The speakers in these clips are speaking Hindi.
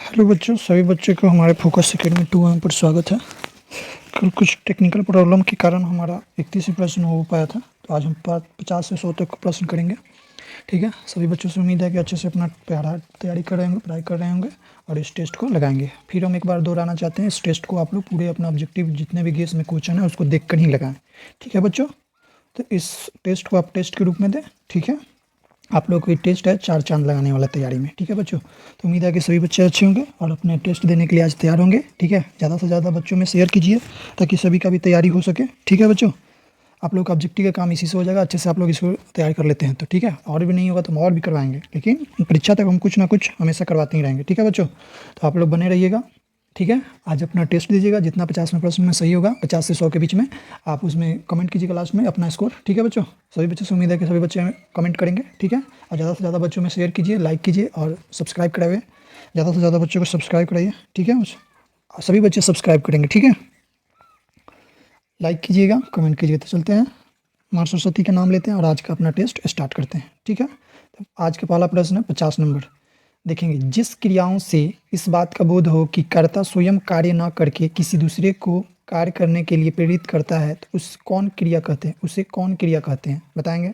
हेलो बच्चों, सभी बच्चों को हमारे फोकस एकेडमी 2M पर स्वागत है। कल कुछ टेक्निकल प्रॉब्लम के कारण हमारा 31 ही प्रश्न हो पाया था, तो आज हम 50 से 100 तक प्रश्न करेंगे। ठीक है, सभी बच्चों से उम्मीद है कि अच्छे से अपना तैयारी कर रहे होंगे, पढ़ाई कर रहे होंगे और इस टेस्ट को लगाएंगे। फिर हम एक बार दोहराना चाहते हैं, इस टेस्ट को आप लोग पूरे अपना ऑब्जेक्टिव जितने भी गेस में क्वेश्चन है उसको देख कर ही लगाएं। ठीक है बच्चों, तो इस टेस्ट को आप टेस्ट के रूप में दें। ठीक है, आप लोग को टेस्ट है 4 चांद लगाने वाला तैयारी में। ठीक है बच्चों, तो उम्मीद है कि सभी बच्चे अच्छे होंगे और अपने टेस्ट देने के लिए आज तैयार होंगे। ठीक है, ज़्यादा से ज़्यादा बच्चों में शेयर कीजिए ताकि सभी का भी तैयारी हो सके। ठीक है बच्चों, आप लोग का ऑब्जेक्टिव का काम इसी से हो जाएगा। अच्छे से आप लोग इसको तैयार कर लेते हैं तो ठीक है, और भी नहीं होगा तो हम और भी करवाएंगे, लेकिन परीक्षा तक हम कुछ ना कुछ हमेशा करवाते ही रहेंगे। ठीक है बच्चों, तो आप लोग बने रहिएगा। ठीक है, आज अपना टेस्ट दीजिएगा, जितना 50 में प्रश्न में सही होगा 50 से 100 के बीच में आप उसमें कमेंट कीजिएगा लास्ट में अपना स्कोर। ठीक है बच्चों, सभी बच्चों से उम्मीद है कि सभी बच्चे कमेंट करेंगे। ठीक है, और ज़्यादा से ज़्यादा बच्चों में शेयर कीजिए, लाइक कीजिए और सब्सक्राइब कराइए। ज़्यादा से ज़्यादा बच्चों को सब्सक्राइब कराइए। ठीक है, सभी बच्चे सब्सक्राइब करेंगे। ठीक है, लाइक कीजिएगा, कमेंट कीजिएगा। तो चलते हैं, माँ सरस्वती का नाम लेते हैं और आज का अपना टेस्ट स्टार्ट करते हैं। ठीक है, तो आज का पहला प्रश्न है 50 नंबर। देखेंगे, जिस क्रियाओं से इस बात का बोध हो कि कर्ता स्वयं कार्य न करके किसी दूसरे को कार्य करने के लिए प्रेरित करता है, तो उस कौन क्रिया कहते हैं, उसे कौन क्रिया कहते हैं बताएंगे।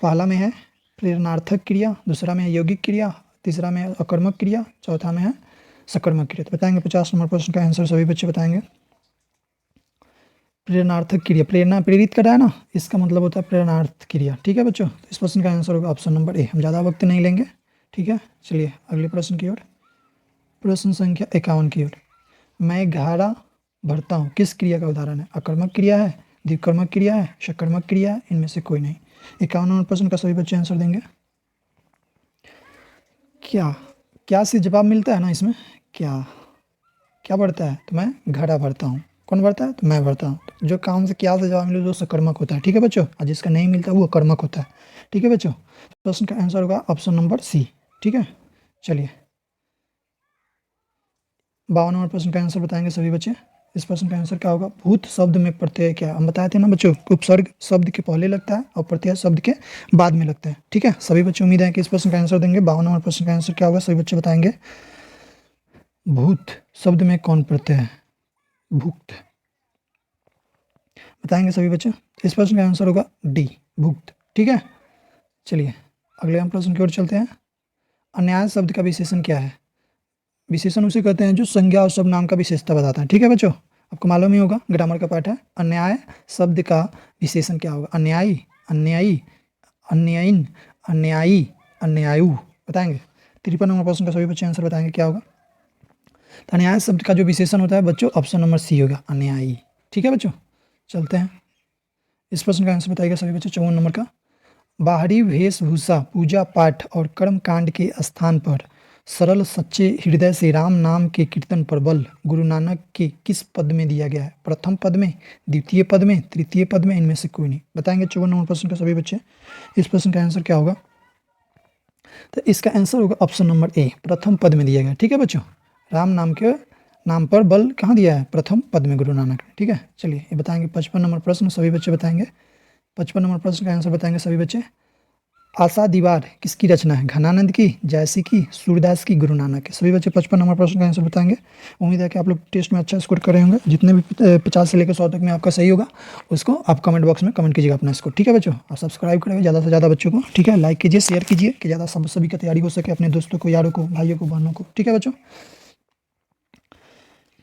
पहला में है प्रेरणार्थक क्रिया, दूसरा में है यौगिक क्रिया, तीसरा में है अकर्मक क्रिया, चौथा में है सकर्मक क्रिया। तो बताएंगे 50 नंबर प्रश्न का आंसर सभी बच्चे बताएंगे। प्रेरणार्थक क्रिया, प्रेरणा प्रेरित कर रहा है ना, इसका मतलब होता है प्रेरणार्थ क्रिया। ठीक है बच्चों, तो इस प्रश्न का आंसर होगा ऑप्शन नंबर ए। हम ज़्यादा वक्त नहीं लेंगे। ठीक है, चलिए अगले प्रश्न की ओर, प्रश्न संख्या 51 की ओर। मैं घारा भरता हूँ किस क्रिया का उदाहरण है। अकर्मक क्रिया है, द्विकर्मक क्रिया है, सकर्मक क्रिया है, इनमें से कोई नहीं। 51 नंबर प्रश्न का सभी बच्चे आंसर देंगे। क्या क्या से जवाब मिलता है ना इसमें, क्या क्या बढ़ता है, तो मैं घड़ा भरता हूँ। कौन भरता है, तो मैं भरता हूँ। तो जो काम से क्या से जवाब मिले जो सकर्मक होता है। ठीक है बच्चों, और जिसका नहीं मिलता वो अकर्मक होता है। ठीक है बच्चों, प्रश्न का आंसर होगा ऑप्शन नंबर सी। ठीक है, चलिए 52 नंबर प्रश्न का आंसर बताएंगे सभी बच्चे। इस प्रश्न का आंसर क्या होगा। भूत शब्द में प्रत्यय क्या, हम बताए थे ना बच्चों, उपसर्ग शब्द के पहले लगता है और प्रत्यय शब्द के बाद में लगता है। ठीक है, सभी बच्चे उम्मीद है कि इस प्रश्न का आंसर देंगे। 52 नंबर प्रश्न का आंसर क्या होगा सभी बच्चे बताएंगे। भूत शब्द में कौन प्रत्यय है, भुक्त, बताएंगे सभी बच्चे। इस प्रश्न का आंसर होगा डी, भुक्त। ठीक है, चलिए अगले हम प्रश्न की ओर चलते हैं। अन्याय शब्द का विशेषण क्या है। विशेषण उसे कहते हैं जो संज्ञा और शब्द नाम का विशेषता बताता है। ठीक है बच्चों, आपको मालूम ही होगा, ग्रामर का पाठ है। अन्याय शब्द का विशेषण क्या होगा। अन्यायी, अन्यायी, अन्यायीन, अन्यायी, अन्यायु, बताएंगे। 53 नंबर प्रश्न का सभी बच्चे आंसर बताएंगे क्या होगा। तो अन्याय शब्द का जो विशेषण होता है बच्चों, ऑप्शन नंबर सी होगा, अन्यायी। ठीक है बच्चों, चलते हैं, इस प्रश्न का आंसर बताइएगा सभी बच्चे। 54 नंबर का, बाहरी वेशभूषा पूजा पाठ और कर्म कांड के स्थान पर सरल सच्चे हृदय से राम नाम के कीर्तन पर बल गुरु नानक के किस पद में दिया गया है। प्रथम पद में, द्वितीय पद में, तृतीय पद में, इनमें से कोई नहीं। बताएंगे 54 नंबर प्रश्न का सभी बच्चे। इस प्रश्न का आंसर क्या होगा, तो इसका आंसर होगा ऑप्शन नंबर ए, प्रथम पद में दिया गया। ठीक है बच्चों, राम नाम के नाम पर बल कहाँ दिया है, प्रथम पद में गुरु नानक ने। ठीक है, चलिए ये बताएंगे 55 नंबर प्रश्न सभी बच्चे बताएंगे। 55 नंबर प्रश्न का आंसर बताएंगे सभी बच्चे। आशा दीवार किसकी रचना है, घनानंद की, जयसी की, सूरदास की, गुरु नानक की। सभी बच्चे 55 नंबर प्रश्न का आंसर बताएंगे। उम्मीद है कि आप लोग टेस्ट में अच्छा स्कोर कर रहे होंगे। जितने भी 50 से लेकर 100 तक में आपका सही होगा उसको आप कमेंट बॉक्स में कमेंट कीजिएगा अपना स्कोर। ठीक है बच्चों, और सब्सक्राइब करेंगे ज़्यादा से ज़्यादा बच्चों को। ठीक है, लाइक कीजिए, शेयर कीजिए कि ज़्यादा सभी का तैयारी हो सके, अपने दोस्तों को, यारों को, भाइयों को, बहनों को। ठीक है बच्चों,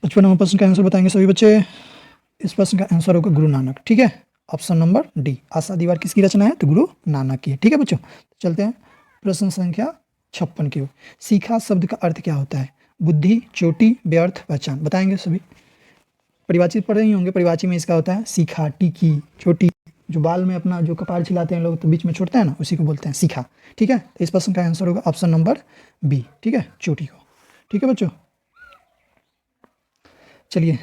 55 नंबर प्रश्न का आंसर बताएंगे सभी बच्चे। इस प्रश्न का आंसर होगा गुरु नानक। ठीक है, ऑप्शन नंबर डी, आशा दीवार किसकी रचना है, तो गुरु नानक की है। ठीक है बच्चों, चलते हैं प्रश्न संख्या 56 की ओर। सीखा शब्द का अर्थ क्या होता है। बुद्धि, चोटी, व्यर्थ, पहचान, बताएंगे सभी। परिभाषी पढ़ रही होंगे, परिभाषी में इसका होता है सीखा, टीकी, चोटी, जो बाल में अपना जो कपाल छिलाते हैं लोग तो बीच में छोड़ते हैं ना, उसी को बोलते हैं सीखा। ठीक है, तो इस प्रश्न का आंसर होगा ऑप्शन नंबर बी। ठीक है, चोटी को। ठीक है बच्चों, चलिए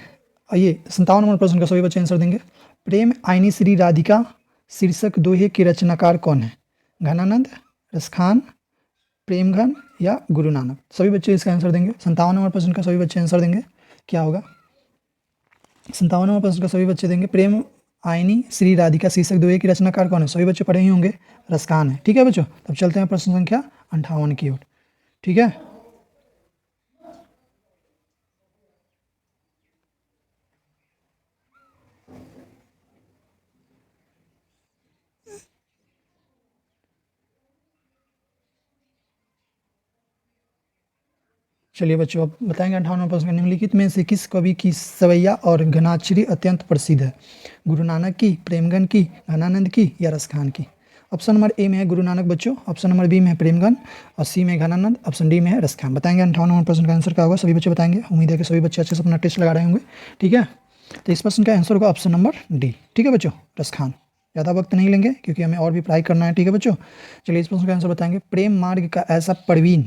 आइए 57 नंबर प्रश्न का सभी बच्चे आंसर देंगे। प्रेम आईनी श्री राधिका शीर्षक दोहे के रचनाकार कौन है। घनानंद, रसखान, प्रेमघन या गुरु नानक। सभी बच्चे इसका आंसर देंगे। 57 नंबर प्रश्न का सभी बच्चे आंसर देंगे, क्या होगा। 57 नंबर प्रश्न का सभी बच्चे देंगे। प्रेम आईनी श्री राधिका शीर्षक दोहे के रचनाकार कौन है, सभी बच्चे पढ़े ही होंगे, रसखान है। ठीक है बच्चों, तब चलते हैं प्रश्न संख्या 58 की ओर। ठीक है, चलिए बच्चों, अब बताएंगे 58वां प्रश्न। निम्नलिखित में से किस कवि की सवैया और घनाक्षरी अत्यंत प्रसिद्ध है? गुरु नानक की, प्रेमगन की, घनानंद की या रसखान की? ऑप्शन नंबर ए में है गुरु नानक बच्चों, ऑप्शन नंबर बी में है प्रेमगन, और सी में घनानंद, ऑप्शन डी में है रसखान। बताएंगे 58वां प्रश्न का आंसर क्या होगा, सभी बच्चे बताएंगे। उम्मीद है कि सभी बच्चे अच्छे से अपना टेस्ट लगा रहे होंगे। ठीक है, तो इस प्रश्न का आंसर होगा ऑप्शन नंबर डी। ठीक है बच्चों, रसखान। ज़्यादा वक्त नहीं लेंगे क्योंकि हमें और भी पढ़ाई करना है। ठीक है बच्चों, चलिए इस प्रश्न का आंसर बताएंगे। प्रेम मार्ग का ऐसा प्रवीण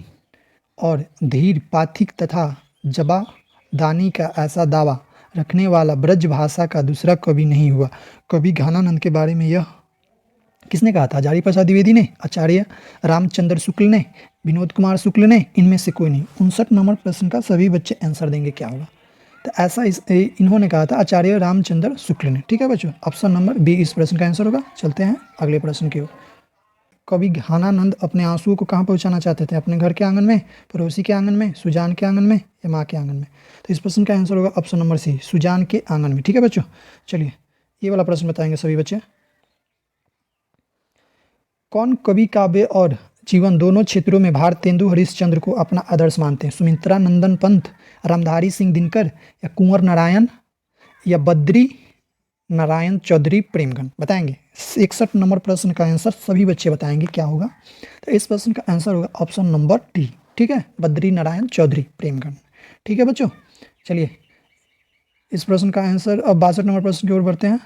और धीर पाथिक तथा जबादानी का ऐसा दावा रखने वाला ब्रज भाषा का दूसरा कवि नहीं हुआ। कवि घनानंद के बारे में यह किसने कहा था? हजारी प्रसाद द्विवेदी ने, आचार्य रामचंद्र शुक्ल ने, विनोद कुमार शुक्ल ने, इनमें से कोई नहीं। 59 नंबर प्रश्न का सभी बच्चे आंसर देंगे क्या होगा। तो ऐसा इन्होंने कहा था आचार्य रामचंद्र शुक्ल ने। ठीक है बच्चों, ऑप्शन नंबर बी इस प्रश्न का आंसर होगा। चलते हैं अगले प्रश्न की ओर। कवि घनानंद अपने आंसुओं को कहाँ पहुँचाना चाहते थे? अपने घर के आंगन में, पड़ोसी के आंगन में, सुजान के आंगन में या माँ के आंगन में? तो इस प्रश्न का आंसर होगा ऑप्शन नंबर सी, सुजान के आंगन में। ठीक है बच्चों, चलिए ये वाला प्रश्न बताएंगे सभी बच्चे। कौन कवि काव्य और जीवन दोनों क्षेत्रों में भारतेंदु हरिश्चंद्र को अपना आदर्श मानते हैं? सुमित्रा नंदन पंत, रामधारी सिंह दिनकर या कुंवर नारायण या बद्री नारायण चौधरी प्रेमगन? बताएंगे। 61 नंबर प्रश्न का आंसर सभी बच्चे बताएंगे क्या होगा। तो इस प्रश्न का आंसर होगा ऑप्शन नंबर डी। ठीक है, बद्री नारायण चौधरी प्रेमगन। ठीक है बच्चों, चलिए इस प्रश्न का आंसर। अब 62 नंबर प्रश्न की ओर बढ़ते हैं।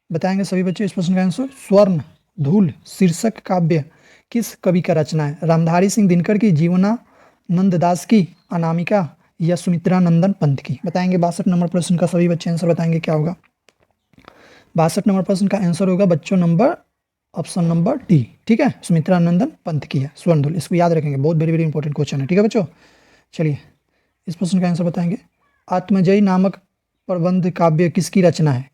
बताएंगे सभी बच्चे इस प्रश्न का आंसर। स्वर्ण धूल शीर्षक काव्य किस कवि का रचना है? रामधारी सिंह दिनकर की, जीवनानंद दास की, अनामिका या सुमित्रा नंदन पंत की? बताएंगे। 62 नंबर प्रश्न का सभी बच्चे आंसर बताएंगे क्या होगा। 62 नंबर प्रश्न का आंसर होगा बच्चों नंबर ऑप्शन नंबर डी। ठीक है, सुमित्रा नंदन पंत की है स्वर्णधूल। इसको याद रखेंगे, बहुत वेरी वेरी इंपॉर्टेंट क्वेश्चन है। ठीक है बच्चों, चलिए इस प्रश्न का आंसर बताएंगे। आत्मजयी नामक प्रबंध काव्य किसकी रचना है?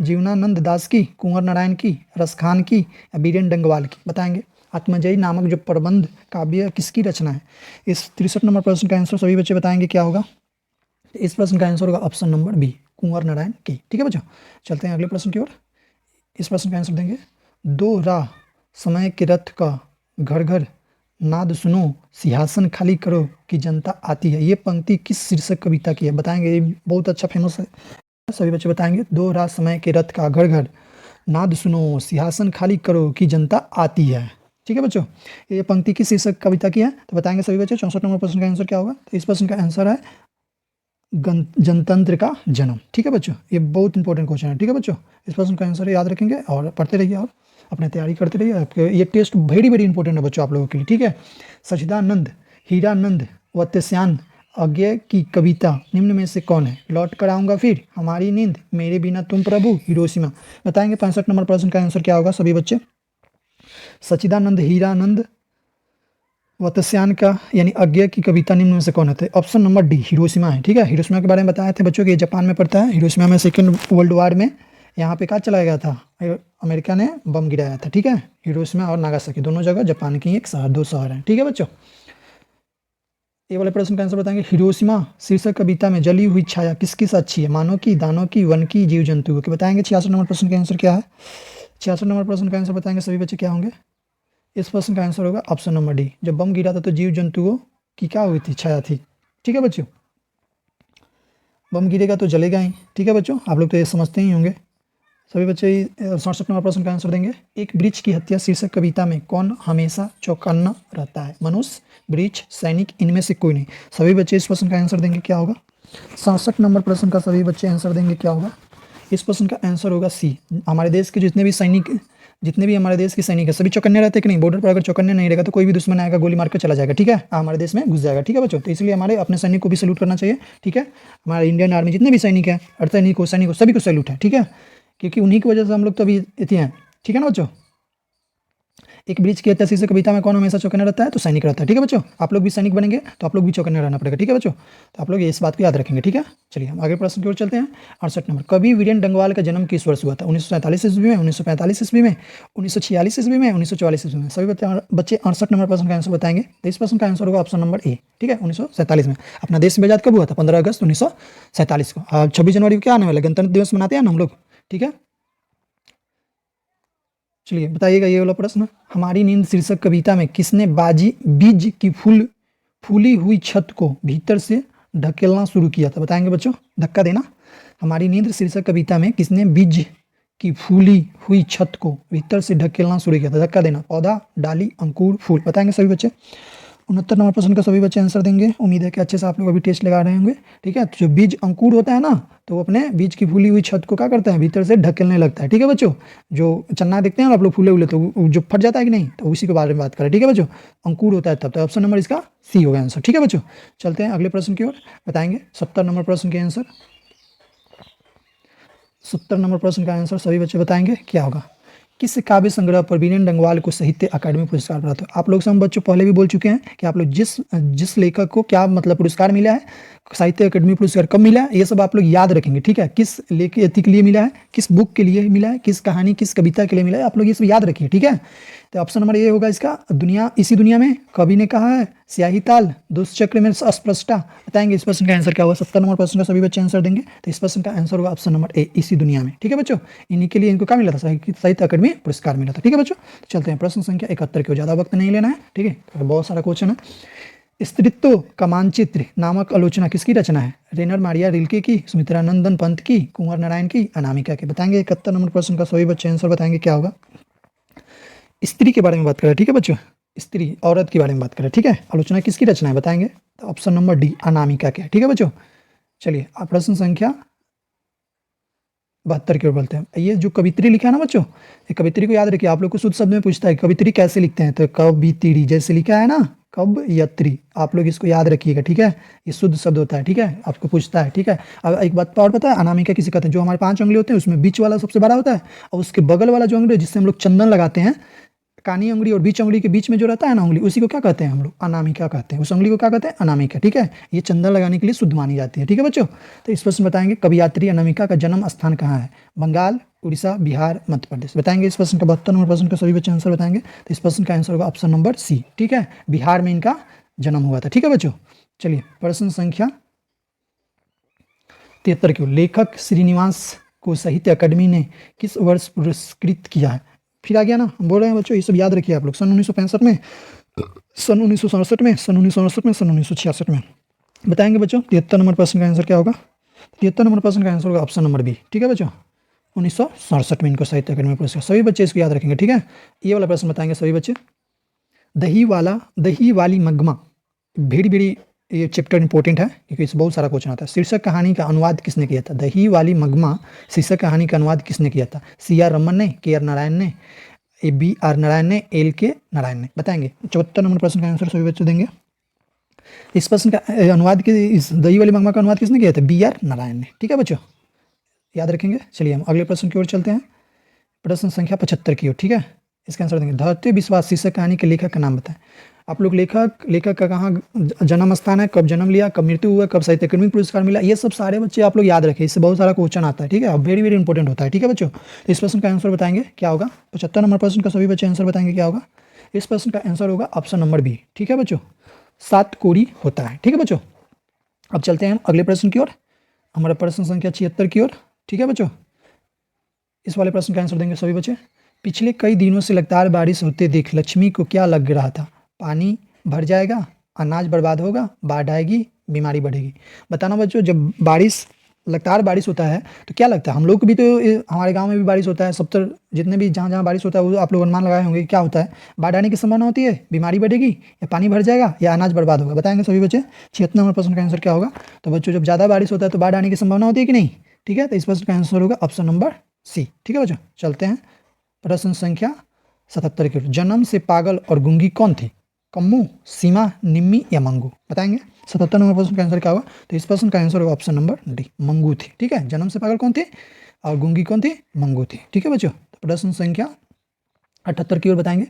जीवनानंद दास की, कुंवर नारायण की, रसखान की या बीरेन डंगवाल की? बताएंगे। आत्मजयी नामक जो प्रबंध काव्य किसकी रचना है? इस 63 नंबर प्रश्न का आंसर सभी बच्चे बताएंगे क्या होगा। इस प्रश्न का आंसर होगा ऑप्शन नंबर बी, कुंवर नारायण की। ठीक है बच्चों, चलते हैं अगले प्रश्न की ओर। इस प्रश्न का आंसर देंगे। दो राह समय के रथ का, घर घर नाद सुनो, सिंहासन खाली करो कि जनता आती है, ये पंक्ति किस शीर्षक कविता की है? बताएंगे। ये बहुत अच्छा फेमस है, सभी बच्चे बताएंगे। दो राह समय के रथ का, घर घर नाद सुनो, सिंहासन खाली करो कि जनता आती है। ठीक है बच्चों, ये पंक्ति किस शीर्षक कविता की है? तो बताएंगे सभी बच्चे। 64 नंबर प्रश्न का आंसर क्या होगा? तो इस प्रश्न का आंसर है जनतंत्र का जन्म। ठीक है बच्चों, ये बहुत इंपॉर्टेंट क्वेश्चन है। ठीक है बच्चों, इस प्रश्न का आंसर याद रखेंगे और पढ़ते रहिए और अपने तैयारी करते रहिए। आपके ये टेस्ट वेरी वेरी इंपॉर्टेंट है बच्चों आप लोगों के लिए। ठीक है, सचिदानंद हीरानंद वत्स्यान अज्ञे की कविता निम्न में से कौन है? लौट कर आऊँगा फिर, हमारी नींद, मेरे बिना तुम प्रभु, हिरोशिमा? बताएंगे। 65 नंबर प्रश्न का आंसर क्या होगा सभी बच्चे। सचिदानंद हीरानंद वत्स्यान का यानी अज्ञे की कविता निम्न में से कौन है? ऑप्शन नंबर डी, हिरोशिमा है। ठीक है, हिरोशिमा के बारे में बताए थे बच्चों कि ये जापान में पड़ता है। हिरोशिमा में सेकेंड वर्ल्ड वार में यहाँ पे क्या चलाया गया था? अमेरिका ने बम गिराया था। ठीक है, हिरोशिमा और नागासाकी दोनों जगह जापान की एक शहर, दो शहर हैं। ठीक है बच्चों, ये वाले प्रश्न का आंसर बताएंगे। हिरोशिमा शीर्षक कविता में जली हुई छाया किसकी साक्षी है? मानव की, दानव की, वन की, जीव जंतु की? बताएंगे। 66 नंबर प्रश्न का आंसर क्या है? 66 नंबर प्रश्न का आंसर बताएंगे सभी बच्चे क्या होंगे। इस प्रश्न का आंसर होगा ऑप्शन नंबर डी। जब बम गिरा था तो जीव जंतुओं की क्या हुई थी? छाया थी। ठीक है बच्चों, बम गिरेगा तो जलेगा ही। ठीक है बच्चों, आप लोग तो ये समझते ही होंगे सभी बच्चे। 67 नंबर प्रश्न का आंसर देंगे। एक वृक्ष की हत्या शीर्षक कविता में कौन हमेशा चौकन्ना रहता है? मनुष्य, वृक्ष, सैनिक, इनमें से कोई नहीं? सभी बच्चे इस प्रश्न का आंसर देंगे क्या होगा। 67 नंबर प्रश्न का सभी बच्चे आंसर देंगे क्या होगा। इस प्रश्न का आंसर होगा सी। हमारे देश के जितने भी हमारे देश के सैनिक है सभी चौकन्ने रहते कि नहीं? बॉर्डर पर अगर चौकन्ने नहीं रहेगा तो कोई भी दुश्मन आएगा गोली मार कर चला जाएगा। ठीक है, हमारे देश में घुस जाएगा। ठीक है बच्चों, तो इसलिए हमारे अपने सैनिक को भी सैल्यूट करना चाहिए। ठीक है, हमारे इंडियन आर्मी जितने भी सैनिक हैं, अर्धसैनिक हो, सैनिक हो, सभी को सैल्यूट है। ठीक है, क्योंकि उन्हीं की वजह से हम लोग तो अभी इतने हैं। ठीक है ना बच्चों। एक वृक्ष की हत्या शीर्षक कविता में कौन हमेशा चौकन्ना रहता है? तो सैनिक रहता है। ठीक है बच्चों, आप लोग भी सैनिक बनेंगे तो आप लोग भी चौकन्ने रहना पड़ेगा। ठीक है बच्चों, तो आप लोग इस बात को याद रखेंगे। ठीक है, चलिए हम आगे प्रश्न की ओर चलते हैं। 68 नंबर। कवि वीरेन डंगवाल का जन्म किस वर्ष हुआ था? 1947 ईस्वी में, 1945 ईस्वी में, 1946 ईस्वी में, 1944 ईस्वी में? सभी बच्चे 68 नंबर प्रश्न का आंसर बताएंगे। तो इस प्रश्न का आंसर होगा ऑप्शन नंबर ए। ठीक है, 1947 में। अपना देश में आजाद कब हुआ था? 15 अगस्त 1947 को। 26 जनवरी को क्या आने वाला? गणतंत्र दिवस मनाते हैं ना हम लोग। ठीक है, चलिए बताइएगा ये वाला प्रश्न। हमारी नींद शीर्षक कविता में किसने बीज की फूल फूली हुई छत को भीतर से ढकेलना शुरू किया था। बताएंगे बच्चों, धक्का देना। हमारी नींद शीर्षक कविता में किसने बीज की फूली हुई छत को भीतर से ढकेलना शुरू किया था? धक्का देना। पौधा, डाली, अंकुर, फूल। बताएंगे सभी बच्चे। 69 नंबर प्रश्न का सभी बच्चे आंसर देंगे। उम्मीद है कि अच्छे से आप लोग अभी टेस्ट लगा रहे होंगे। ठीक है, तो जो बीज अंकुर होता है ना, तो वो अपने बीज की फूली हुई छत को क्या करता है? भीतर से ढकेलने लगता है। ठीक है बच्चों, जो चन्ना देखते हैं आप लोग फूले हुए, तो जो फट जाता है कि नहीं, तो उसी के बारे में बात करें। ठीक है बच्चों, अंकुर होता है तब। तो ऑप्शन नंबर इसका सी होगा आंसर। ठीक है बच्चों, चलते हैं अगले प्रश्न की ओर। बताएंगे 70 नंबर प्रश्न के आंसर। 70 नंबर प्रश्न का आंसर सभी बच्चे बताएंगे क्या होगा? किस काव्य संग्रह पर बीरेन डंगवाल को साहित्य अकादमी पुरस्कार प्राप्त हुआ? आप लोग से हम बच्चों पहले भी बोल चुके हैं कि आप लोग जिस लेखक को क्या मतलब पुरस्कार मिला है, साहित्य अकादमी पुरस्कार कब मिला है, ये सब आप लोग याद रखेंगे। ठीक है, किस लेखक के लिए मिला है, किस बुक के लिए मिला है, किस कहानी, किस कविता के लिए मिला है, आप लोग ये सब याद रखिए। ठीक है, तो ऑप्शन नंबर ए होगा इसका। दुनिया, इसी दुनिया में, कवि ने कहा है, स्याही ताल, दुष्चक्र में अस्पृष्टता। बताएंगे इस प्रश्न का आंसर क्या होगा? 70 नंबर प्रश्न का सभी बच्चे आंसर देंगे। तो इस प्रश्न का आंसर होगा ऑप्शन नंबर ए, इसी दुनिया में। ठीक है बच्चों, इन्हीं के लिए इनको क्या मिला था? साहित्य अकादमी पुरस्कार मिला था। ठीक है बच्चों, तो चलते हैं प्रश्न संख्या 71 की। ज़्यादा वक्त नहीं लेना है। ठीक है, तो बहुत सारा क्वेश्चन है। स्त्रीत्व का मानचित्र नामक आलोचना किसकी रचना है? रेनर मारिया रिल्के की, सुमित्रानंदन पंत की, कुंवर नारायण की, अनामिका की। बताएंगे 71 नंबर प्रश्न का सभी बच्चे आंसर बताएंगे क्या होगा? स्त्री के बारे में बात करें। ठीक है बच्चों, स्त्री, औरत के बारे में बात करें। ठीक है, आलोचना किसकी रचना है? बताएंगे तो ऑप्शन नंबर डी, अनामिका के। ठीक है बच्चों, चलिए आप प्रश्न संख्या 72 की ओर बोलते हैं। ये जो कवित्री लिखा है ना बच्चों, ये कवित्री को याद रखिए। आप लोग को शुद्ध शब्द में पूछता है कवित्री कैसे लिखते हैं, तो कवित्री जैसे लिखा है ना, कब यत्री, आप लोग इसको याद रखिएगा। ठीक है, ये शुद्ध शब्द होता है। ठीक है, आपको पूछता है। ठीक है, अब एक बात और पता है, अनामिका किसे कहते हैं? जो हमारे 5 उंगली होते हैं उसमें बीच वाला सबसे बड़ा होता है, और उसके बगल वाला जो उंगली जिससे हम लोग चंदन लगाते हैं, कानी उंगली और बीच उंगली के बीच में जो रहता है ना उंगली, उसी को क्या कहते हैं हम लोग? अनामिका कहते हैं। उस उंगली को क्या कहते हैं? अनामिका। ठीक है, ये चंदन लगाने के लिए शुद्ध मानी जाती है। ठीक है बच्चों, तो इस प्रश्न बताएंगे कवयित्री अनामिका का जन्म स्थान कहाँ है? बंगाल, उड़ीसा, बिहार, मध्य प्रदेश। बताएंगे इस प्रश्न का 72 नंबर प्रश्न का सभी बच्चे आंसर बताएंगे। तो इस प्रश्न का आंसर होगा ऑप्शन नंबर सी। ठीक है, बिहार में इनका जन्म हुआ था। ठीक है बच्चों, चलिए प्रश्न संख्या 73 की। लेखक श्रीनिवास को साहित्य अकादमी ने किस वर्ष पुरस्कृत किया है? फिर आ गया ना, हम बोल रहे हैं बच्चों, ये सब याद रखिए आप लोग। सन 1965 में, सन 1967 में, सन 1968 में, सन 1966 में। बताएंगे बच्चों 73 नंबर प्रश्न का आंसर क्या होगा? 73 नंबर प्रश्न का आंसर होगा ऑप्शन नंबर बी। ठीक है बच्चों, 1967 में इनको साहित्य अकादमी पुरस्कार। सभी बच्चे इसको याद रखेंगे। ठीक है, ये वाला प्रश्न बताएंगे सभी बच्चे। दही वाली मगमा, भेड़ी भेड़ी, ये चैप्टर इंपॉर्टेंट है क्योंकि इससे बहुत सारा क्वेश्चन आता है। शीर्षक कहानी का अनुवाद किसने किया था? दही वाली मगमा शीर्षक कहानी का अनुवाद किसने किया था? CR रमन ने, KR नारायण ने, BR नारायण ने, LK नारायण ने। बताएंगे 74 नंबर प्रश्न का आंसर सभी बच्चे देंगे। इस प्रश्न का अनुवाद के, इस दही वाली मगमा का अनुवाद किसने किया था? BR नारायण ने। ठीक है बच्चों, याद रखेंगे। चलिए हम अगले प्रश्न की ओर चलते हैं, प्रश्न संख्या 75 की ओर। ठीक है, इसका आंसर देंगे। धरती विश्वास शीर्षक कहानी के लेखक का नाम बताएं। आप लोग लेखक का कहाँ जन्म स्थान है, कब जन्म लिया, कब मृत्यु हुआ, कब साहित्य अकादमी पुरस्कार मिला, ये सब सारे बच्चे आप लोग याद रखें। इससे बहुत सारा क्वेश्चन आता है। ठीक है, वेरी वेरी इंपॉर्टेंट होता है। ठीक है बच्चों, तो इस प्रश्न का आंसर बताएंगे क्या होगा? 75 नंबर प्रश्न का सभी बच्चे आंसर बताएंगे क्या होगा? इस प्रश्न का आंसर होगा ऑप्शन नंबर बी। ठीक है बच्चों, 7 कोरी होता है। ठीक है बच्चों, अब चलते हैं हम अगले प्रश्न की ओर, हमारा प्रश्न संख्या 76 की ओर। ठीक है बच्चों, इस वाले प्रश्न का आंसर देंगे सभी बच्चे। पिछले कई दिनों से लगातार बारिश होते देख लक्ष्मी को क्या लग रहा था? पानी भर जाएगा, अनाज बर्बाद होगा, बाढ़ आएगी, बीमारी बढ़ेगी। बताना बच्चों, जब बारिश लगातार बारिश होता है तो क्या लगता है? हम लोग को भी तो, हमारे गांव में भी बारिश होता है, सब तर जितने भी जहाँ जहाँ बारिश होता है वो आप लोग अनुमान लगाए होंगे। क्या होता है? बाढ़ आने की संभावना होती है, बीमारी बढ़ेगी, या पानी भर जाएगा, या अनाज बर्बाद होगा। बताएंगे सभी बच्चे 76 नंबर प्रश्न का आंसर क्या होगा? तो बच्चों जब ज़्यादा बारिश होता है तो बाढ़ आने की संभावना होती है कि नहीं? ठीक है, तो इस प्रश्न का आंसर होगा ऑप्शन नंबर सी। ठीक है बच्चों, चलते हैं प्रश्न संख्या 77 की ओर। जन्म से पागल और गूंगी कौन थी? कम्मू, सीमा, निम्मी या मंगू? बताएंगे 77 नंबर प्रश्न का आंसर क्या होगा? तो इस प्रश्न का आंसर होगा ऑप्शन नंबर डी, मंगू थी। ठीक है, जन्म से पागल कौन थी और गूंगी कौन थी? मंगू थी। ठीक है बच्चों, तो प्रश्न संख्या 78 की ओर बताएंगे।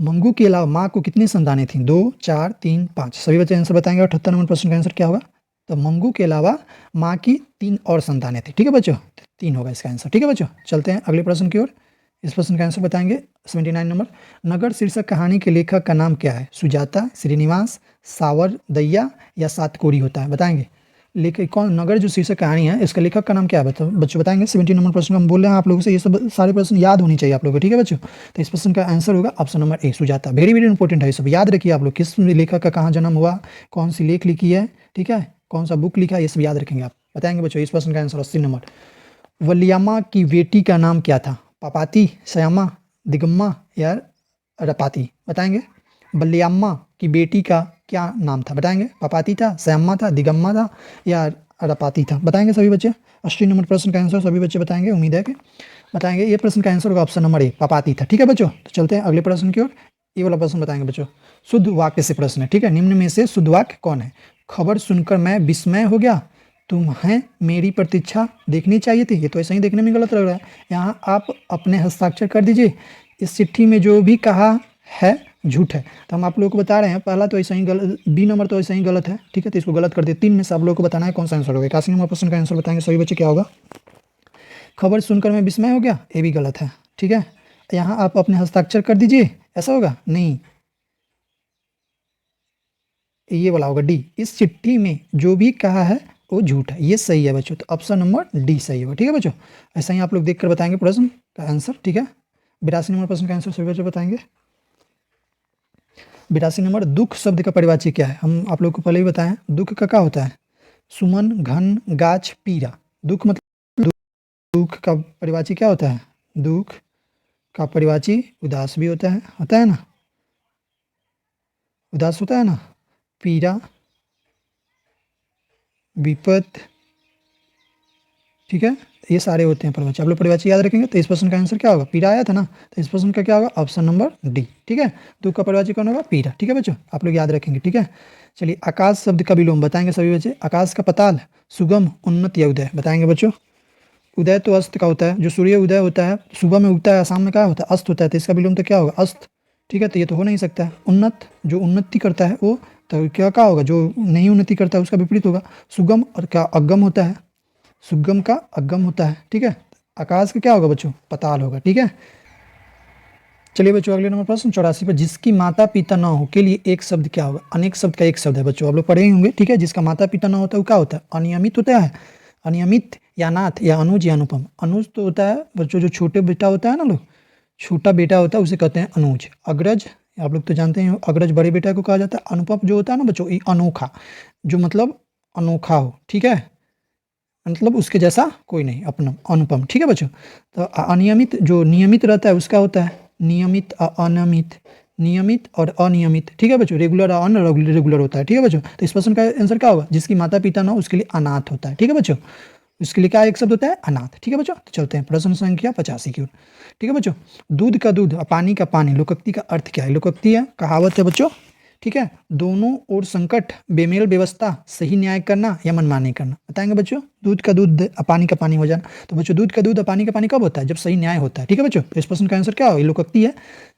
मंगू के अलावा माँ को कितनी संतानें थी? 2, 4, 3, 5। सभी बच्चे आंसर बताएंगे। 78 नंबर प्रश्न का आंसर क्या होगा? तो मंगू के अलावा माँ की 3 और संतानें थी। ठीक है बच्चों, 3 होगा इसका आंसर। ठीक है बच्चों, चलते हैं अगले प्रश्न की ओर। इस प्रश्न का आंसर बताएंगे 79 नंबर। नगर शीर्षक कहानी के लेखक का नाम क्या है? सुजाता, श्रीनिवास, सावर दैया या सातकोरी होता है? बताएंगे लेखक कौन, नगर जो शीर्षक कहानी है इसका लेखक का नाम क्या है बच्चों बताएंगे। 17 नंबर प्रश्न हम बोल रहे हैं आप लोगों से, ये सब सारे प्रश्न याद होनी चाहिए आप लोगों को, ठीक है बच्चों। तो इस प्रश्न का आंसर होगा option number A, Sujata. Very very important है, ये सब याद रखिए आप लोग, किस लेखक का कहाँ जन्म हुआ, कौन सी लेख लिखी है, ठीक है, कौन सा बुक लिखा है, ये सब याद रखेंगे आप। बताएंगे बच्चों इस प्रश्न का आंसर 80 नंबर। वलियामा की बेटी का नाम क्या था, पापाती, श्यामा, दिगम्मा या रपाती। बताएंगे वलियामा की बेटी का क्या नाम था, बताएंगे पापाती था, श्यामा था, दिगम्मा था या रपाती था। बताएंगे सभी बच्चे। 80 नंबर प्रश्न का आंसर सभी बच्चे बताएंगे, उम्मीद है कि बताएंगे। ये प्रश्न का आंसर होगा ऑप्शन नंबर ए, पापाती था, ठीक है बच्चों। तो चलते हैं अगले प्रश्न की ओर। ये वाला प्रश्न बताएंगे बच्चों, शुद्ध वाक्य से प्रश्न है, ठीक है। निम्न में से शुद्ध वाक्य कौन है। खबर सुनकर मैं विस्मय हो गया, तुम्हें मेरी प्रतीक्षा देखनी चाहिए थी। ये तो ऐसा ही देखने में गलत लग रहा है। यहाँ आप अपने हस्ताक्षर कर दीजिए। इस चिट्ठी में जो भी कहा है झूठ है। तो हम आप लोगों को बता रहे हैं, पहला तो ऐसा ही गलत, बी नंबर तो ऐसा ही गलत है, ठीक है। तो इसको गलत कर दिए। 3 में से आप लोगों को बताना है कौन सा आंसर होगा। 81 नंबर प्रश्न का आंसर बताएंगे सभी बच्चे, क्या होगा। खबर सुनकर मैं विस्मय हो गया, ये भी गलत है, ठीक है। यहाँ आप अपने हस्ताक्षर कर दीजिए, ऐसा होगा नहीं, ये वाला होगा डी। इस चिट्ठी में जो भी कहा है वो झूठ है, ये सही है बच्चों। तो ऑप्शन नंबर डी सही होगा, ठीक है बच्चों। ऐसा ही आप लोग देख कर बताएंगे प्रश्न का आंसर, ठीक है। 82 नंबर प्रश्न का आंसर सभी बच्चे बताएंगे। 82 नंबर, दुख शब्द का परिवाची क्या है। हम आप लोग को पहले ही बताएं, दुख का क्या होता है, सुमन, घन, गाछ, पीरा। दुख मतलब दुख का परिवाची क्या होता है, दुख का परिवाची उदास भी होता है ना, उदास होता है ना। पीरा, विपद, ठीक है, ये सारे होते हैं परिवाची। आप लोग परिवाची याद रखेंगे। तो इस प्रश्न का आंसर क्या होगा, पीरा आया था ना, तो इस प्रश्न का क्या होगा, ऑप्शन नंबर डी, ठीक है। दुख का परिवाची कौन होगा, पीरा, ठीक है बच्चों, आप लोग याद रखेंगे, ठीक है। चलिए, आकाश शब्द का विलोम बताएंगे सभी बच्चे। आकाश का पताल, सुगम, उन्नत या उदय। बताएंगे बच्चों। उदय तो अस्त का होता है, जो सूर्य उदय होता है सुबह में उगता है, शाम में क्या होता है, अस्त होता है। तो इसका विलोम तो क्या होगा, अस्त, ठीक है। तो ये तो हो नहीं सकता है। उन्नत, जो उन्नति करता है वो, तो क्या होगा, जो नहीं उन्नति करता है उसका विपरीत होगा। सुगम और क्या, अगम होता है, सुगम का अगम होता है, ठीक है। आकाश का क्या होगा बच्चों, पताल होगा, ठीक है। चलिए बच्चों, अगले नंबर प्रश्न 84 पर, जिसकी माता पिता ना हो के लिए एक शब्द क्या होगा। अनेक शब्द का एक शब्द है बच्चों, आप लोग पढ़े ही होंगे, ठीक है। जिसका माता पिता ना होता है वो क्या होता है, अनियमित होता है। अनियमित या नाथ या अनुज या अनुपम। अनुज तो होता है बच्चों जो छोटे बेटा होता है ना, लोग छोटा बेटा होता है उसे कहते हैं अनुज। अग्रज आप लोग तो जानते हैं, अग्रज बड़े बेटा को कहा जाता है। अनुपम जो होता है ना बच्चों, ये अनोखा, जो मतलब अनोखा हो, ठीक है, मतलब उसके जैसा कोई नहीं, अपना अनुपम, ठीक है बच्चों। तो अनियमित जो नियमित रहता है उसका होता है नियमित, अनियमित, नियमित और अनियमित, ठीक है बच्चों। रेगुलर और अनरेगुलर होता है, ठीक है बच्चों। तो इस प्रश्न का आंसर क्या होगा, जिसकी माता पिता ना हो उसके लिए अनाथ होता है, ठीक है बच्चों। उसके लिए क्या एक शब्द होता है, अनाथ, ठीक है बच्चों। तो चलते हैं प्रश्न संख्या 85 की ओर, ठीक है बच्चों। दूध का दूध और पानी का पानी, लोकोक्ति का अर्थ क्या है। लोकोक्ति है, कहावत है बच्चों, ठीक है। दोनों ओर संकट, बेमेल व्यवस्था, सही न्याय करना या मनमानी करना। बताएंगे बच्चों। दूध का दूध और पानी का पानी हो जाना। तो बच्चों दूध का दूध और पानी का पानी कब होता है, जब सही न्याय होता है, ठीक है बच्चों। तो इस प्रश्न का आंसर क्या होगा, लोकोक्ति है,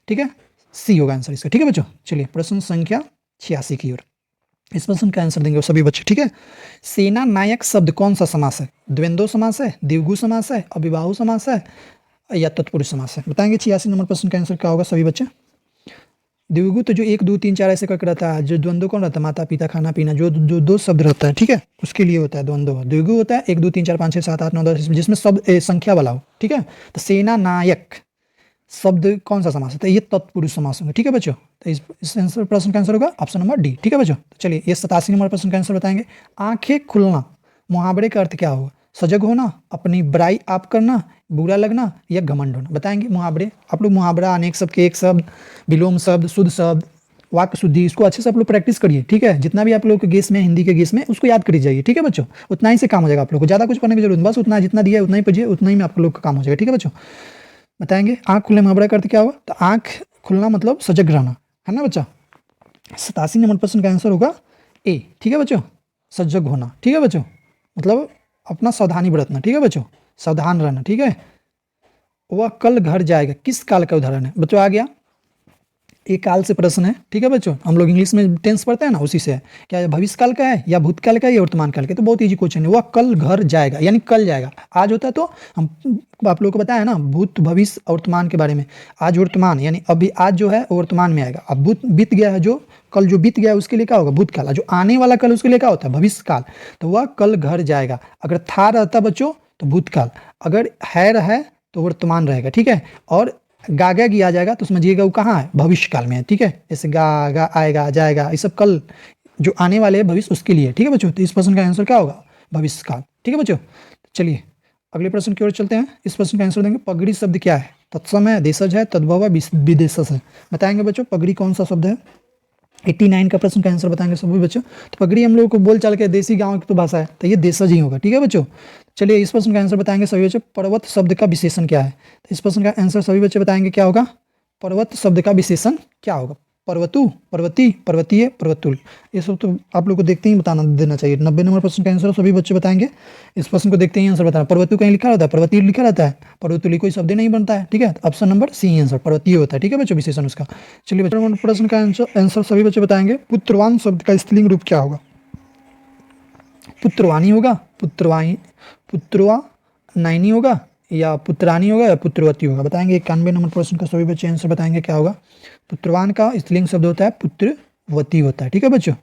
ठीक है, सी होगा आंसर इसका, ठीक है बच्चों। चलिए प्रश्न संख्या 86 की ओर, इस प्रश्न का आंसर देंगे सभी बच्चे, ठीक है। सेना नायक शब्द कौन सा समास है। द्वंद्व समास है, द्विगु समास है, अभिबाहु समास है या तत्पुरुष समास है। बताएंगे 86 नंबर प्रश्न का आंसर क्या होगा सभी बच्चे। द्विगु तो जो 1 2 3 4 ऐसे करके रहता है। जो द्वंद्व कौन रहता है, माता पिता, खाना पीना, जो दो शब्द रहता है, ठीक है, उसके लिए होता है द्वंद्व। द्विगु होता है 1 2 3 4 5 6 7 8 9 10, जिसमें शब्द संख्या वाला हो, ठीक है। तो सेना नायक शब्द कौन सा समास होता है, ये तत्पुरुष समास होंगे, ठीक है बच्चों। तो इस आंसर प्रश्न का आंसर होगा ऑप्शन नंबर डी, ठीक है बच्चों। तो चलिए ये 87 नंबर प्रश्न का आंसर बताएंगे। आंखें खुलना, मुहावरे का अर्थ क्या होगा। सजग होना, अपनी बुराई आप करना, बुरा लगना या घमंड होना। बताएंगे मुहावरे। आप लोग मुहावरा, अनेक शब्द के एक शब्द, विलोम शब्द, शुद्ध शब्द, वाक्य शुद्धि, इसको अच्छे से आप लोग प्रैक्टिस करिए, ठीक है। जितना भी आप लोग के गेस में, हिंदी के गेस में, उसको याद करी जाइए, ठीक है बच्चों। उतना ही से काम हो जाएगा आप लोग को, ज़्यादा कुछ पढ़ने की जरूरत नहीं, बस उतना जितना दिया है उतना ही पढ़िए, उतना ही में आप लोग का काम हो जाएगा, ठीक है बच्चों। बताएंगे आँख खुलने मुहावरा का अर्थ क्या होगा। तो आँख खुलना मतलब सजग रहना, है ना बच्चा। 87 नंबर प्रश्न का आंसर होगा ए, ठीक है बच्चों, सजग होना, ठीक है बच्चों, मतलब अपना सावधानी बरतना, ठीक है बच्चों, सावधान रहना, ठीक है। वह कल घर जाएगा, किस काल का उदाहरण है बच्चों, आ गया। एक काल से प्रश्न है, ठीक है बच्चों। हम लोग इंग्लिश में टेंस पढ़ते हैं ना, उसी से है। क्या ये भविष्य काल का है या भूतकाल का है या वर्तमान काल का? तो बहुत इजी क्वेश्चन है। वह कल घर जाएगा यानी कल जाएगा। आज होता है तो हम आप लोगों को बताया ना भूत भविष्य और वर्तमान के बारे में। आज वर्तमान यानी अभी आज जो है वो वर्तमान में आएगा। अब भूत बीत गया है, जो कल जो बीत गया है उसके लिए क्या होगा? भूतकाल। जो आने वाला कल उसके लिए क्या होता है? भविष्य काल। तो वह कल घर जाएगा। अगर था रहता बच्चों तो भूतकाल, अगर है तो वर्तमान रहेगा, ठीक है। और गागा गी आ जाएगा तो समझिएगा वो कहाँ है? भविष्य काल में है, ठीक है। जैसे गा आएगा जाएगा, ये सब कल जो आने वाले हैं भविष्य उसके लिए, ठीक है बच्चों। तो इस प्रश्न का आंसर क्या होगा? भविष्य काल, ठीक है बच्चों। चलिए अगले प्रश्न की ओर चलते हैं। इस प्रश्न का आंसर देंगे पगड़ी शब्द क्या है? तत्सम है, देशज है, तद्भव है, विदेशज है? बताएंगे बच्चों पगड़ी कौन सा शब्द है? 89 का प्रश्न का आंसर बताएंगे सभी बच्चों। तो पगड़ी हम लोग को बोल चाल के देसी गांव की तो भाषा है, तो ये देशज ही होगा, ठीक है बच्चों। चलिए इस प्रश्न का आंसर बताएंगे सभी बच्चे। पर्वत शब्द का विशेषण क्या है? तो इस प्रश्न का आंसर सभी बच्चे बताएंगे क्या होगा? पर्वत शब्द का विशेषण क्या होगा? पर्वतु, पर्वती, पर्वतीय, पर्वतुल, ये सब तो आप लोग को देखते ही बताना देना चाहिए। 90 नंबर प्रश्न का आंसर सभी बच्चे बताएंगे। इस प्रश्न को देखते ही आंसर बताना। पर्वतु कहीं लिखा रहता है, पर्वतीय लिखा रहता है, पर्वतुली कोई शब्द नहीं बनता है, ठीक है। ऑप्शन नंबर सी आंसर पर्वतीय होता है, ठीक है बच्चों, विशेषण उसका। चलिए बच्चों प्रश्न का आंसर सभी बच्चे बताएंगे। पुत्रवान शब्द का स्त्रीलिंग रूप क्या होगा? पुत्रवानी होगा, पुत्रवा नाइनी होगा, या पुत्रानी होगा, या पुत्रवती होगा? बताएंगे। 91 नंबर प्रश्न का सभी बच्चे आंसर बताएंगे क्या होगा? पुत्रवान का स्त्रीलिंग शब्द होता है पुत्रवती होता है, ठीक है बच्चों।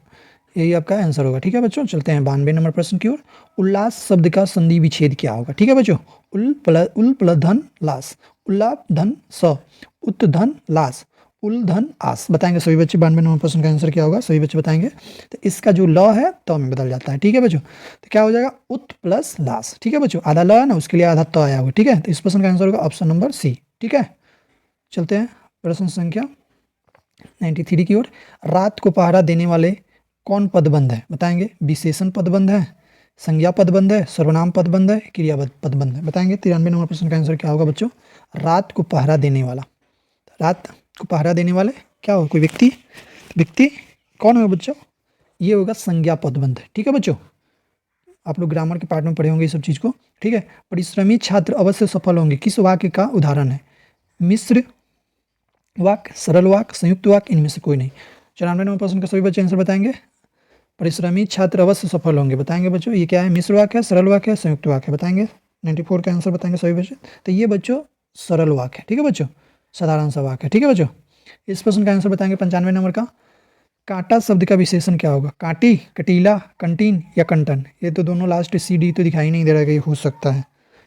यही आपका आंसर होगा, ठीक है बच्चों। चलते हैं 92 नंबर प्रश्न की ओर। उल्लास शब्द का संधि विच्छेद क्या होगा? ठीक है बच्चों। उल प्लस धन लास, उल्ला धन स, उत धन लास, उल धन आस। बताएंगे सभी बच्चे। 92 नंबर प्रश्न का आंसर क्या होगा? सभी बच्चे बताएंगे। तो इसका जो ल है तो में बदल जाता है, ठीक है बच्चों। तो क्या हो जाएगा? उत प्लस लास, ठीक है बच्चों। आधा ल है ना, उसके लिए आधा त आया हुआ, ठीक है। तो इस प्रश्न का आंसर होगा ऑप्शन नंबर सी, ठीक है। चलते हैं प्रश्न संख्या 93 की ओर। रात को पहरा देने वाले कौन पदबंध है? बताएंगे। विशेषण पदबंध है, संज्ञा पदबंध है, सर्वनाम पदबंध है, क्रिया पदबंध है? बताएंगे। 93 नंबर प्रश्न का आंसर क्या होगा बच्चों? रात को पहरा देने वाला। रात को पहरा देने वाले क्या हो? कोई व्यक्ति कौन होगा बच्चों? ये होगा संज्ञा पदबंध, ठीक है बच्चों। आप लोग ग्रामर के पार्ट में पढ़े होंगे ये सब चीज़ को, ठीक है। परिश्रमी छात्र अवश्य सफल होंगे किस वाक्य का उदाहरण है? मिश्र वाक्य, सरल वाक्य, संयुक्त वाक्य, इनमें से कोई नहीं। 94 नंबर प्रश्न का सभी बच्चे आंसर बताएंगे। परिश्रमी छात्र अवश्य सफल होंगे। बताएंगे बच्चों ये क्या है? मिश्र वाक्य है, सरल वाक्य है, संयुक्त वाक्य है? बताएंगे। 94 का आंसर बताएंगे सभी बच्चे। तो ये बच्चों सरल वाक्य है, ठीक है बच्चों, साधारण सा वाक्य है, ठीक है बच्चों। इस प्रश्न का आंसर बताएंगे 95 नंबर का। कांटा शब्द का विशेषण क्या होगा? कांटी, कटीला, कंटीन या कंटन? ये तो दोनों लास्ट सी डी तो दिखाई नहीं दे रहा है कि हो सकता है,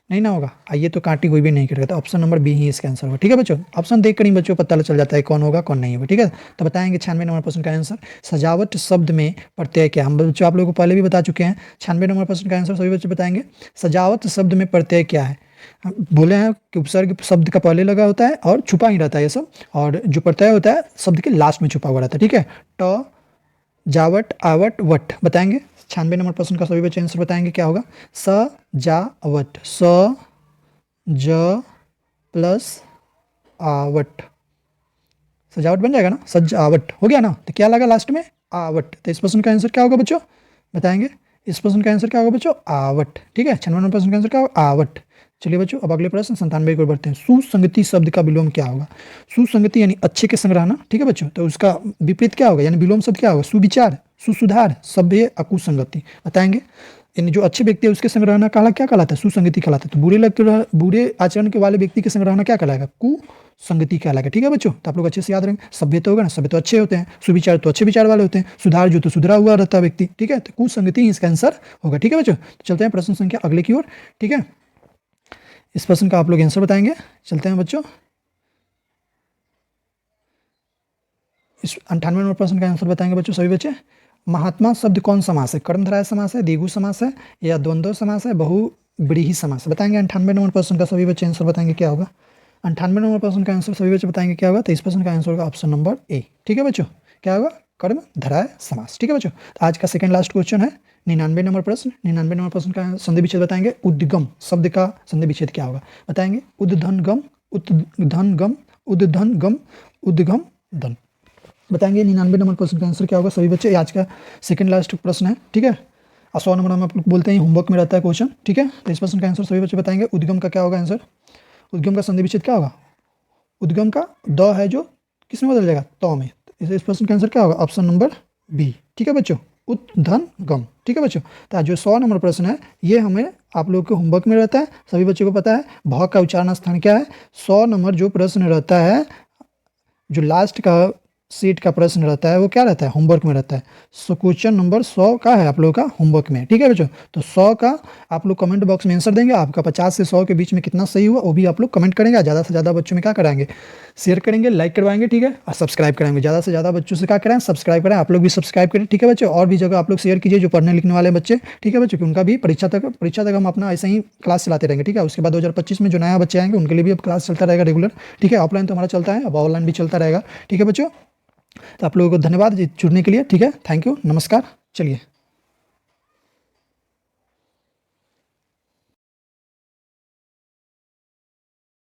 नहीं ना होगा। आइए तो कांटी कोई भी नहीं करेगा, तो ऑप्शन नंबर बी ही इसका आंसर होगा, ठीक है बच्चों। ऑप्शन देख कर ही बच्चों पता चल जाता है कौन होगा कौन नहीं होगा, ठीक है। तो बताएंगे 96 नंबर प्रश्न का आंसर। सजावट शब्द में प्रत्यय क्या? हम बच्चों आप लोगों को पहले भी बता चुके हैं। 96 नंबर प्रश्न का आंसर सभी बच्चे बताएंगे। सजावट शब्द में प्रत्यय क्या है? हम बोले हैं कि उपसर्ग शब्द का पहले लगा होता है और छुपा ही रहता है ये सब, और जो प्रत्यय होता है शब्द के लास्ट में छुपा हुआ रहता है, ठीक है। ट, जावट, आवट, वट? बताएंगे। 96 नंबर प्रश्न का सभी बच्चे आंसर बताएंगे क्या होगा? स जा वट, स ज प्लस आवट, सजावट बन जाएगा ना, सजावट हो गया ना। तो क्या लगा लास्ट में? आवट। तो इस प्रश्न का आंसर क्या होगा बच्चों? बताएंगे। इस प्रश्न का आंसर क्या होगा बच्चों? आवट, ठीक है। 96 नंबर प्रश्न का आंसर क्या होगा? आवट। चलिए बच्चों अब अगले प्रश्न 97 की ओर बढ़ते हैं। सुसंगति शब्द का विलोम क्या होगा? सुसंगति यानी अच्छे के संग रहना, ठीक है बच्चों। तो उसका विपरीत क्या होगा, यानी विलोम शब्द क्या होगा? सुविचार, सुसुधार, सभ्य, अकुसंगति? बताएंगे। यानी जो अच्छे व्यक्ति है उसके संग रहना क्या कहलाता है? सुसंगति कहलाता है। तो बुरे आचरण के वाले व्यक्ति के संग रहना क्या कहलाएगा? कुसंगति कहलाएगा, ठीक है बच्चों। तो आप लोग अच्छे से याद रखेंगे। सभ्य तो होगा ना, सभ्य तो अच्छे होते हैं, सुविचार तो अच्छे विचार वाले होते हैं, सुधार जो तो सुधरा हुआ रहता है व्यक्ति, ठीक है। तो कुसंगति ही इसका आंसर होगा, ठीक है बच्चों। तो चलते हैं प्रश्न संख्या अगले की ओर, ठीक है। इस प्रश्न का आप लोग आंसर बताएंगे। चलते हैं बच्चों। इस 98 नंबर प्रश्न का आंसर बताएंगे बच्चों सभी बच्चे। महात्मा शब्द कौन समास है? कर्मधारय समास है, द्विगु समास है, या द्वंद्व समास है, बहुव्रीहि समास है? बताएंगे। 98 नंबर प्रश्न का सभी बच्चे आंसर बताएंगे क्या होगा? 98 नंबर प्रश्न का आंसर सभी बच्चे बताएंगे क्या होगा? तो इस प्रश्न का आंसर होगा ऑप्शन नंबर ए, ठीक है बच्चों। क्या होगा? कर्मधारय समास, ठीक है बच्चों। तो आज का सेकंड लास्ट क्वेश्चन है 99 नंबर प्रश्न। 99 नंबर प्रश्न का संधि विच्छेद बताएंगे। उद्गम शब्द का संधि विच्छेद क्या होगा? बताएंगे। उद्धन गम, उद्गम धन? बताएंगे। 99 नंबर प्रश्न का आंसर क्या होगा सभी बच्चे? आज का सेकंड लास्ट प्रश्न है, ठीक है। 100 नंबर हम आप लोग बोलते हैं होमवर्क में रहता है क्वेश्चन, ठीक है। तो इस प्रश्न का आंसर सभी बच्चे बताएंगे। उद्गम का क्या होगा आंसर? उद्गम का संधि विच्छेद क्या होगा? उद्गम का द है जो किस में बदल जाएगा, तो में। इस प्रश्न का आंसर क्या होगा, ऑप्शन नंबर बी। ठीक है बच्चों, उत धन गम। ठीक है बच्चों, तो जो 100 नंबर प्रश्न है ये हमें आप लोगों के होमवर्क में रहता है, सभी बच्चों को पता है। भ का उच्चारण स्थान क्या है, 100 नंबर जो प्रश्न रहता है, जो लास्ट का सीट का प्रश्न रहता है वो क्या रहता है, होमवर्क में रहता है। सो क्वेश्चन नंबर 100 का है आप लोगों का होमवर्क में। ठीक है बच्चों, तो 100 का आप लोग कमेंट बॉक्स में आंसर देंगे, आपका 50 से 100 के बीच में कितना सही हुआ वो भी आप लोग कमेंट करेंगे। ज़्यादा से ज़्यादा बच्चों में क्या कराएंगे, शेयर करेंगे, लाइक करवाएंगे, ठीक है, और सब्सक्राइब कराएंगे। ज़्यादा से ज़्यादा बच्चों से क्या कराएं, सब्सक्राइब करें। आप लोग भी सब्सक्राइब करें, ठीक है बच्चों। और भी जगह आप लोग शेयर कीजिए जो पढ़ने लिखने वाले बच्चे, ठीक है बच्चों, कि उनका भी परीक्षा तक हम अपना ऐसे ही क्लास चलाते रहेंगे। ठीक है, उसके बाद 2025 में जो नया बच्चे आएंगे उनके लिए भी अब क्लास चलता रहेगा रेगुलर। ठीक है, ऑफलाइन तो हमारा चलता है, अब ऑनलाइन भी चलता रहेगा। ठीक है बच्चों, तो आप लोगों को धन्यवाद जुड़ने के लिए। ठीक है, थैंक यू, नमस्कार, चलिए।